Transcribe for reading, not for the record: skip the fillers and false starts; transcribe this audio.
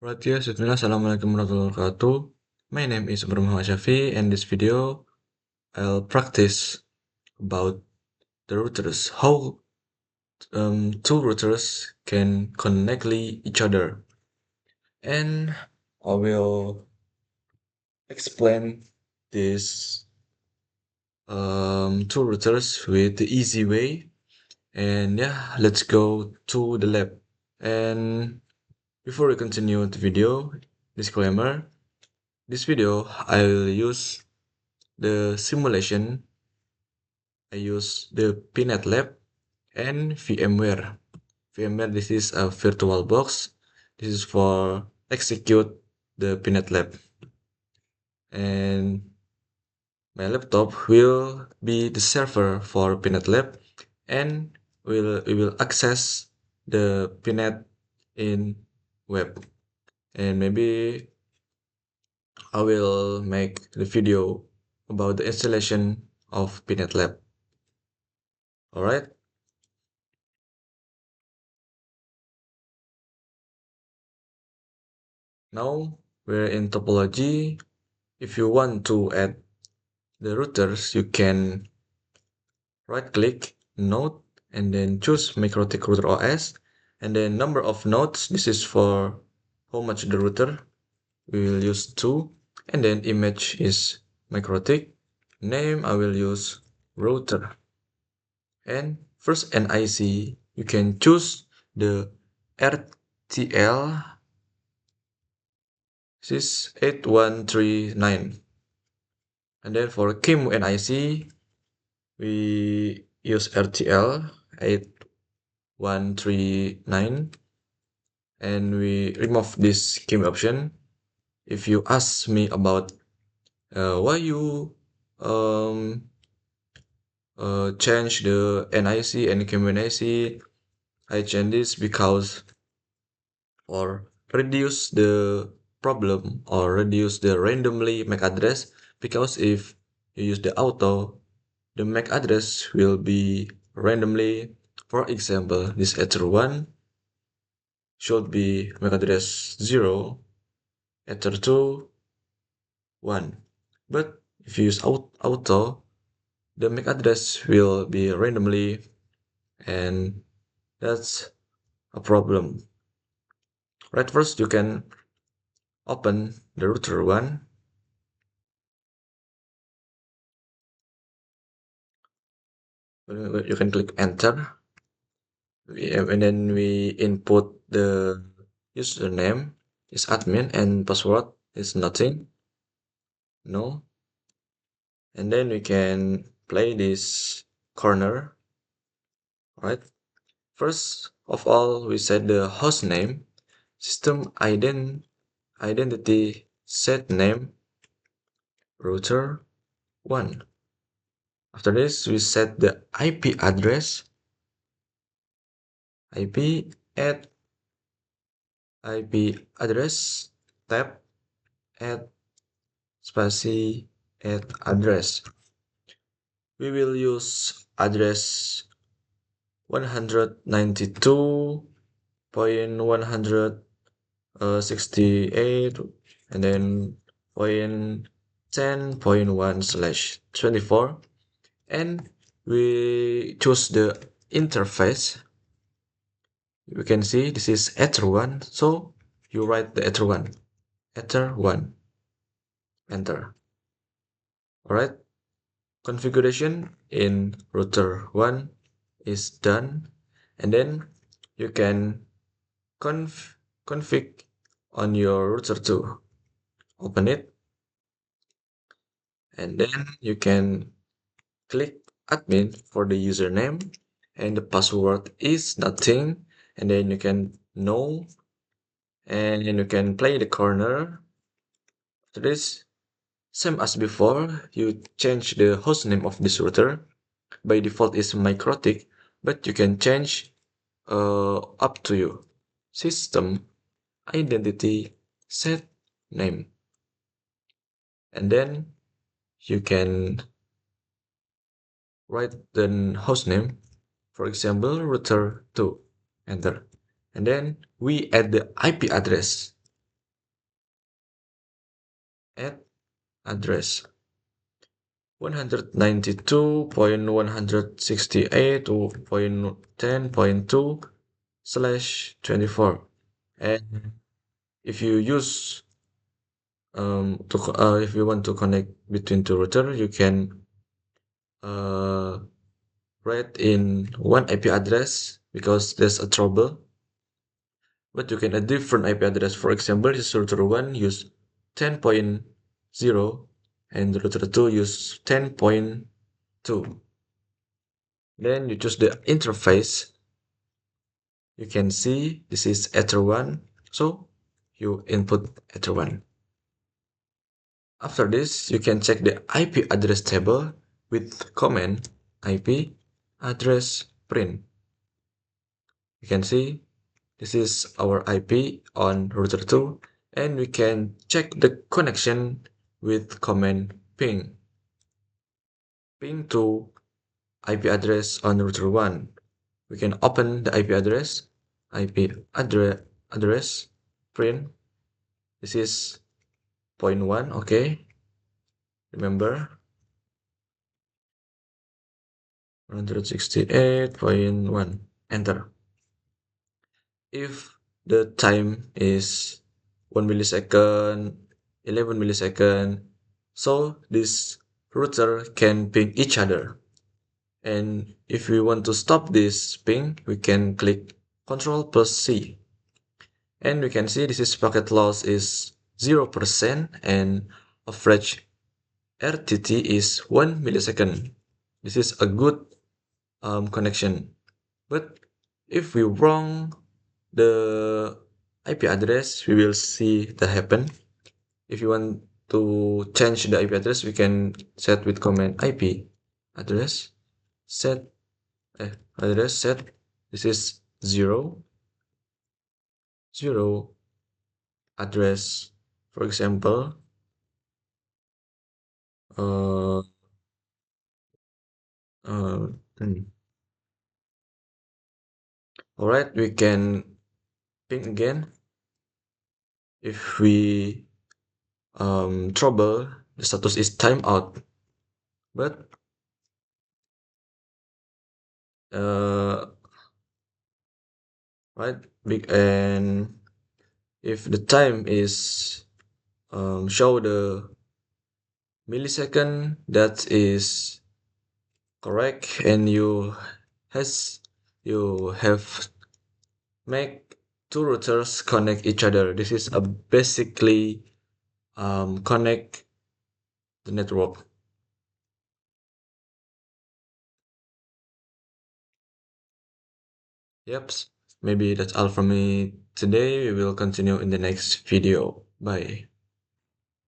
Right, yes, Assalamualaikum warahmatullahi wabarakatuh. My name is Umar Muhammad Shafi, and this video I'll practice about the routers, how two routers can connectly each other, and I will explain this two routers with the easy way. And yeah, let's go to the lab. And before we continue the video, disclaimer: this video I will use the simulation. I use the Pinet Lab and VMware. VMware, this is a virtual box. This is for execute the Pinet Lab. And my laptop will be the server for Pinet Lab, and we will access the Pinet in web. And maybe I will make the video about the installation of Pinet Lab. Alright? Now we're in topology. If you want to add the routers, you can right click node and then choose MikroTik router OS, and then number of nodes. This is for how much the router. We will use 2, and then image is MikroTik. Name I will use router, and first NIC you can choose the RTL. This is 8139. And then for KIM NIC, we use RTL 8139, and we remove this KIM option. If you ask me about why you um, change the NIC and KIM NIC, I change this because or reduce the problem or reduce the randomly MAC address, because if you use the auto, the MAC address will be randomly. For example, this ether 1 should be MAC address 0, ether 2 1. But if you use auto, the MAC address will be randomly, and that's a problem. Right, first you can open the router 1. You can click enter, and then we input the username is admin and password is nothing, no. And then we can play this corner. Right, first of all we set the host name, system identity set name router 1. After this we set the IP address, IP at IP address tab at space at address. We will use address 192.168 and then 10.1/24, and we choose the interface. You can see this is ether1, so you write the ether1, ether1, enter. Alright, configuration in router 1 is done, and then you can config on your router 2. Open it, and then you can click admin for the username, and the password is nothing, and then you can know, and then you can play the corner. After this, same as before, you change the hostname of this router. By default is MikroTik, but you can change up to you. System identity set name, and then you can write the hostname, for example router 2, enter, and then we add the IP address at address 192.168.10.2 and if you use if you want to connect between two router you can uh, write in one IP address because there's a trouble, but you can add different IP address. For example, this router 1 use 10.0 and router 2 use 10.2. Then you choose the interface. You can see this is Ether 1, so you input Ether 1. After this, you can check the IP address table with command IP address print. You can see this is our IP on router 2 and we can check the connection with command ping. Ping to IP address on router 1. We can open the IP address print. This is point 1, okay. Remember 168.1. Enter. If the time is 1 millisecond, 11 millisecond, so this router can ping each other. And if we want to stop this ping, we can click Ctrl plus C. And we can see this is packet loss is 0% and average RTT is 1 millisecond. This is a good connection. But if we wrong the IP address, we will see that happen. If you want to change the IP address, we can set with command IP address set address set. This is 0 address. For example, uh, uh, hmm. All right, we can ping again if we trouble. The status is timeout, but uh, right big and if the time is show the millisecond that is correct and has you have make two routers connect each other. This is a basically connect the network. Yep, maybe that's all from me today. We will continue in the next video. Bye.